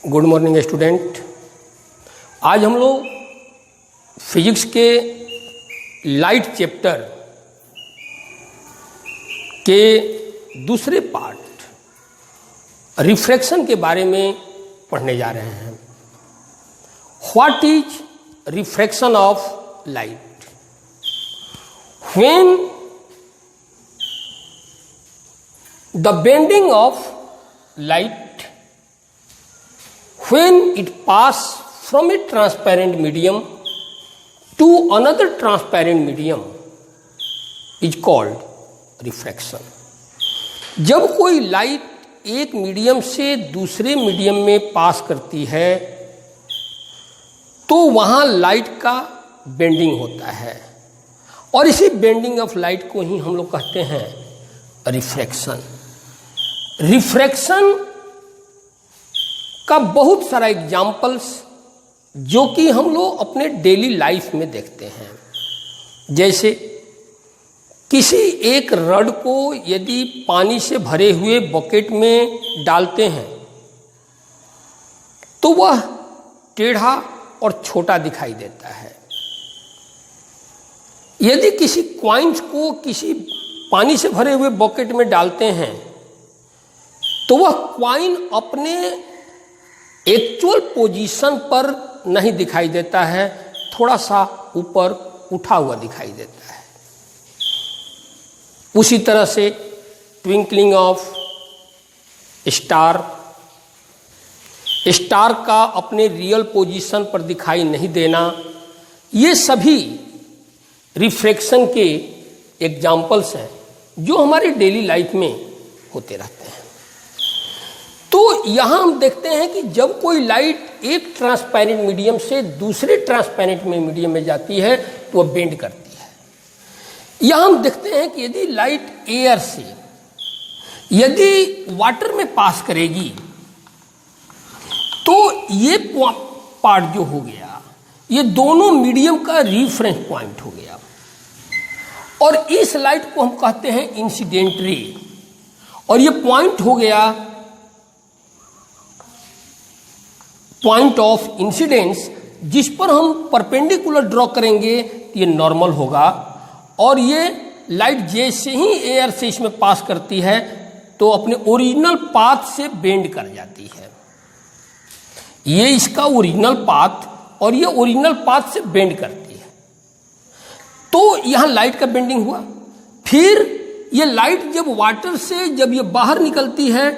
Good morning student. आज हम लोग फिजिक्स के लाइट चैप्टर के दूसरे पार्ट रिफ्रैक्शन के बारे में पढ़ने जा रहे हैं। What is refraction of light? When the bending of light, when it pass from a transparent medium to another transparent medium is called refraction। जब कोई लाइट एक मीडियम से दूसरे मीडियम में पास करती है तो वहाँ लाइट का बेंडिंग होता है और इसी बेंडिंग ऑफ लाइट को ही हम लोग कहते हैं रिफ्रैक्शन। रिफ्रैक्शन का बहुत सारा एग्जाम्पल्स जो कि हम लोग अपने डेली लाइफ में देखते हैं, जैसे किसी एक रड को यदि पानी से भरे हुए बकेट में डालते हैं तो वह टेढ़ा और छोटा दिखाई देता है। यदि किसी कॉइन्स को किसी पानी से भरे हुए बकेट में डालते हैं तो वह कॉइन अपने एक्चुअल पोजीशन पर नहीं दिखाई देता है, थोड़ा सा ऊपर उठा हुआ दिखाई देता है। उसी तरह से ट्विंकलिंग ऑफ स्टार का अपने रियल पोजीशन पर दिखाई नहीं देना, ये सभी रिफ्रैक्शन के एग्जाम्पल्स हैं जो हमारी डेली लाइफ में होते रहते हैं। तो यहाँ हम देखते हैं कि जब कोई लाइट एक ट्रांसपेरेंट मीडियम से दूसरे ट्रांसपेरेंट मीडियम में जाती है तो वह बेंड करती है। यहाँ हम देखते हैं कि यदि लाइट एयर से यदि वाटर में पास करेगी तो ये पार्ट जो हो गया ये दोनों मीडियम का रिफरेंस पॉइंट हो गया और इस लाइट को हम कहते हैं इंसिडेंट रे और ये पॉइंट हो गया पॉइंट ऑफ इंसिडेंस, जिस पर हम परपेंडिकुलर ड्रॉ करेंगे तो ये नॉर्मल होगा और ये लाइट जैसे ही एयर से इसमें पास करती है तो अपने ओरिजिनल पाथ से बेंड कर जाती है। ये इसका ओरिजिनल पाथ और ये ओरिजिनल पाथ से बेंड करती है। तो यहाँ लाइट का बेंडिंग हुआ। फिर ये लाइट जब वाटर से जब ये बाहर निकलती है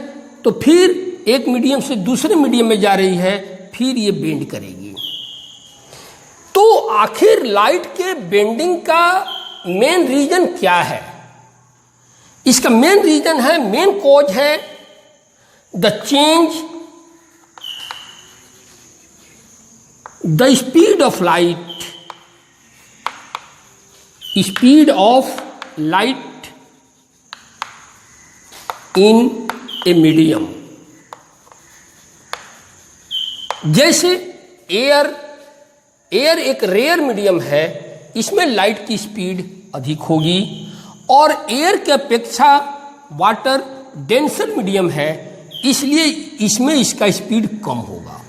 तो फिर एक मीडियम से दूसरे मीडियम में जा रही है, फिर ये बेंड करेगी। तो आखिर लाइट के बेंडिंग का मेन रीजन क्या है? इसका मेन रीजन है, मेन कॉज है the change the speed of light, speed of light in a medium. जैसे एयर एक रेयर मीडियम है, इसमें लाइट की स्पीड अधिक होगी और एयर के अपेक्षा वाटर डेंसर मीडियम है, इसलिए इसमें इसका स्पीड कम होगा।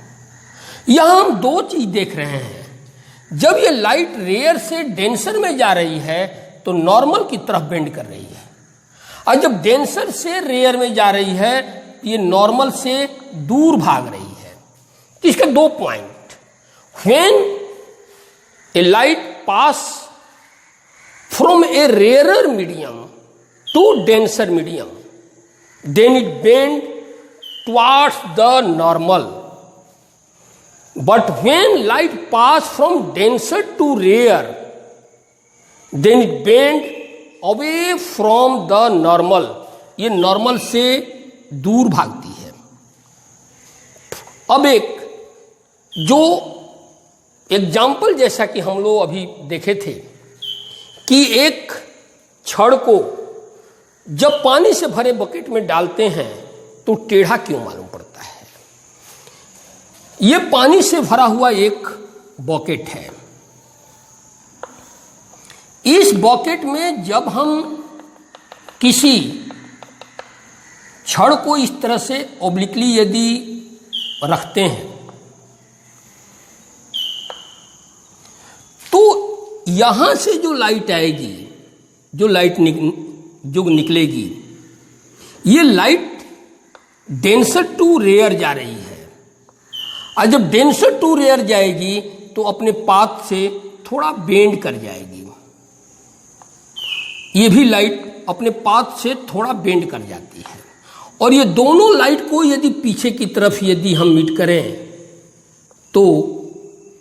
यहाँ हम दो चीज देख रहे हैं। जब ये लाइट रेयर से डेंसर में जा रही है तो नॉर्मल की तरफ बेंड कर रही है और जब डेंसर से रेयर में जा रही है तो ये नॉर्मल से दूर भाग रही है। तो इसके दो point, when a light pass from a rarer medium to denser medium then it bend towards the normal, but when light pass from denser to rare then it bend away from the normal, ये normal से दूर भागती है। अब एक जो example जैसा कि हम लोग अभी देखे थे कि एक छड़ को जब पानी से भरे बकेट में डालते हैं तो टेढ़ा क्यों मालूम पड़ता है? ये पानी से भरा हुआ एक बकेट है। इस बकेट में जब हम किसी छड़ को इस तरह से ओब्लिकली यदि रखते हैं तो यहां से जो लाइट आएगी, जो निकलेगी, ये लाइट डेंसर टू रेयर जा रही है। और जब डेंसर टू रेयर जाएगी तो अपने पाथ से थोड़ा बेंड कर जाएगी। ये भी लाइट अपने पाथ से थोड़ा बेंड कर जाती है। और ये दोनों लाइट को यदि पीछे की तरफ यदि हम मीट करें तो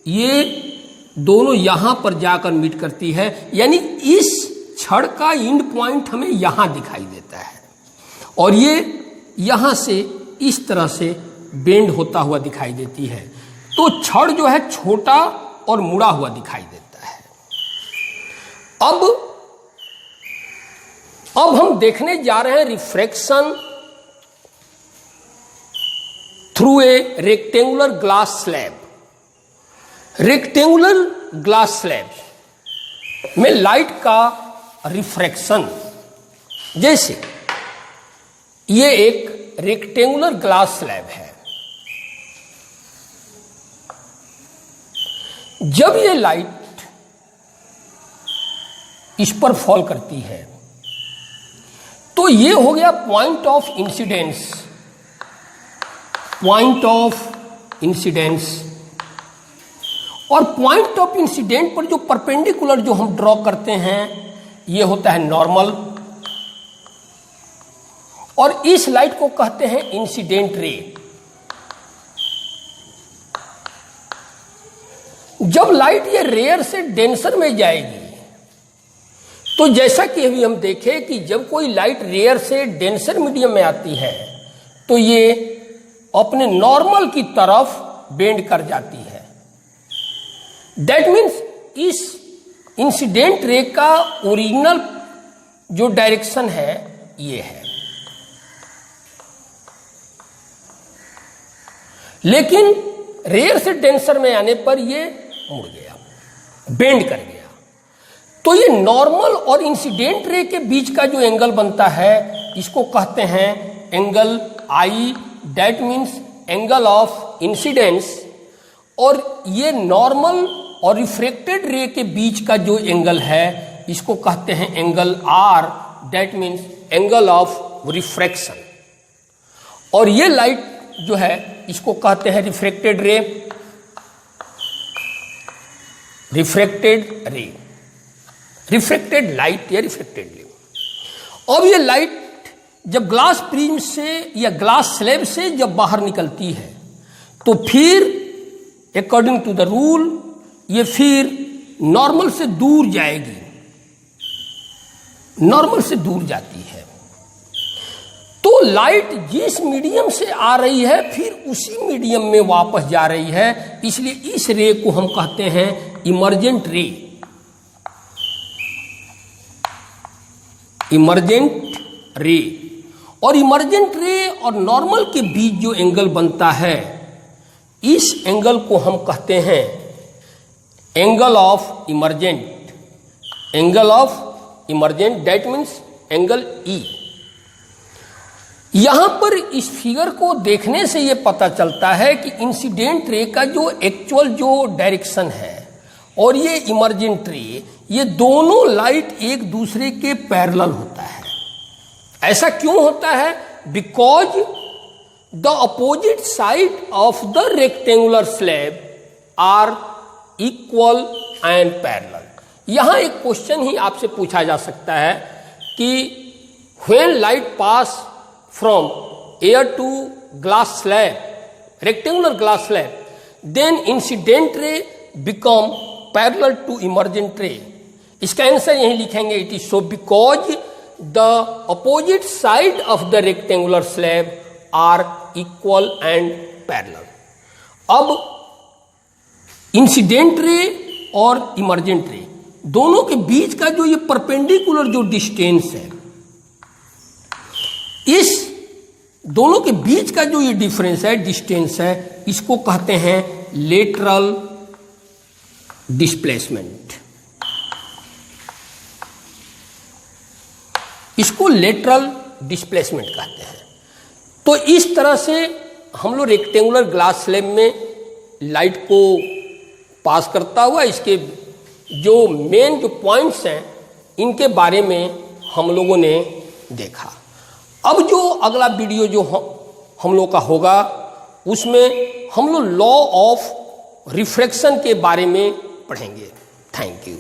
ये दोनों यहां पर जाकर मीट करती है, यानी इस छड़ का एंड पॉइंट हमें यहां दिखाई देता है और ये यहां से इस तरह से बेंड होता हुआ दिखाई देती है। तो छड़ जो है छोटा और मुड़ा हुआ दिखाई देता है। अब हम देखने जा रहे हैं refraction through a rectangular glass slab. Rectangular glass slab में लाइट का रिफ्रैक्शन, जैसे ये एक रेक्टेंगुलर ग्लास स्लैब है। जब ये लाइट इस पर फॉल करती है तो ये हो गया point of incidence. Point of incidence, और पॉइंट ऑफ इंसिडेंट पर जो परपेंडिकुलर जो हम ड्रॉ करते हैं ये होता है नॉर्मल, और इस लाइट को कहते हैं इंसिडेंट रे। जब लाइट ये रेयर से डेंसर में जाएगी तो जैसा कि अभी हम देखें कि जब कोई लाइट रेयर से डेंसर मीडियम में आती है तो ये अपने नॉर्मल की तरफ बेंड कर जाती है। दैट मीन्स इस इंसिडेंट रे का ओरिजिनल जो डायरेक्शन है ये है, लेकिन रेयर से डेंसर में आने पर ये मुड़ गया, बेंड कर गया। तो ये नॉर्मल और इंसिडेंट रे के बीच का जो एंगल बनता है इसको कहते हैं angle I, that means angle of incidence. और ये नॉर्मल और रिफ्रैक्टेड रे के बीच का जो एंगल है इसको कहते हैं angle R, that means angle of refraction. और ये लाइट जो है इसको कहते हैं रिफ्रैक्टेड रे, रिफ्रैक्टेड रे, रिफ्रैक्टेड लाइट या रिफ्रैक्टेड रे। अब ये लाइट जब ग्लास प्रिज्म से या ग्लास स्लैब से जब बाहर निकलती है तो फिर अकॉर्डिंग टू द रूल ये फिर नॉर्मल से दूर जाएगी, नॉर्मल से दूर जाती है। तो लाइट जिस मीडियम से आ रही है फिर उसी मीडियम में वापस जा रही है, इसलिए इस रे को हम कहते हैं इमर्जेंट रे। इमर्जेंट रे, और इमर्जेंट रे और नॉर्मल के बीच जो एंगल बनता है इस एंगल को हम कहते हैं angle of emergent. Angle of emergent, that means angle E. यहां पर इस फिगर को देखने से यह पता चलता है कि इंसिडेंट रे का जो एक्चुअल जो डायरेक्शन है और ये इमर्जेंट रे, ये दोनों लाइट एक दूसरे के पैरेलल होता है। ऐसा क्यों होता है? Because the opposite side of the rectangular slab are equal and parallel. यहां एक क्वेश्चन ही आपसे पूछा जा सकता है कि when light pass from air to glass slab, rectangular glass slab, then incident ray become parallel to emergent ray. इसका answer यही लिखेंगे, it is so because the opposite side of the rectangular slab are equal and parallel. अब incident ray और emergent रे दोनों के बीच का जो ये परपेंडिकुलर जो डिस्टेंस है, इस दोनों के बीच का जो ये डिफरेंस है, डिस्टेंस है, इसको कहते हैं लेटरल डिस्प्लेसमेंट। इसको लेटरल डिस्प्लेसमेंट कहते हैं। तो इस तरह से हम लोग रेक्टेंगुलर ग्लास स्लैब में लाइट को पास करता हुआ इसके जो मेन जो पॉइंट्स हैं इनके बारे में हम लोगों ने देखा। अब जो अगला वीडियो जो हम लोग का होगा उसमें हम लोग लॉ ऑफ रिफ्रैक्शन के बारे में पढ़ेंगे। Thank you.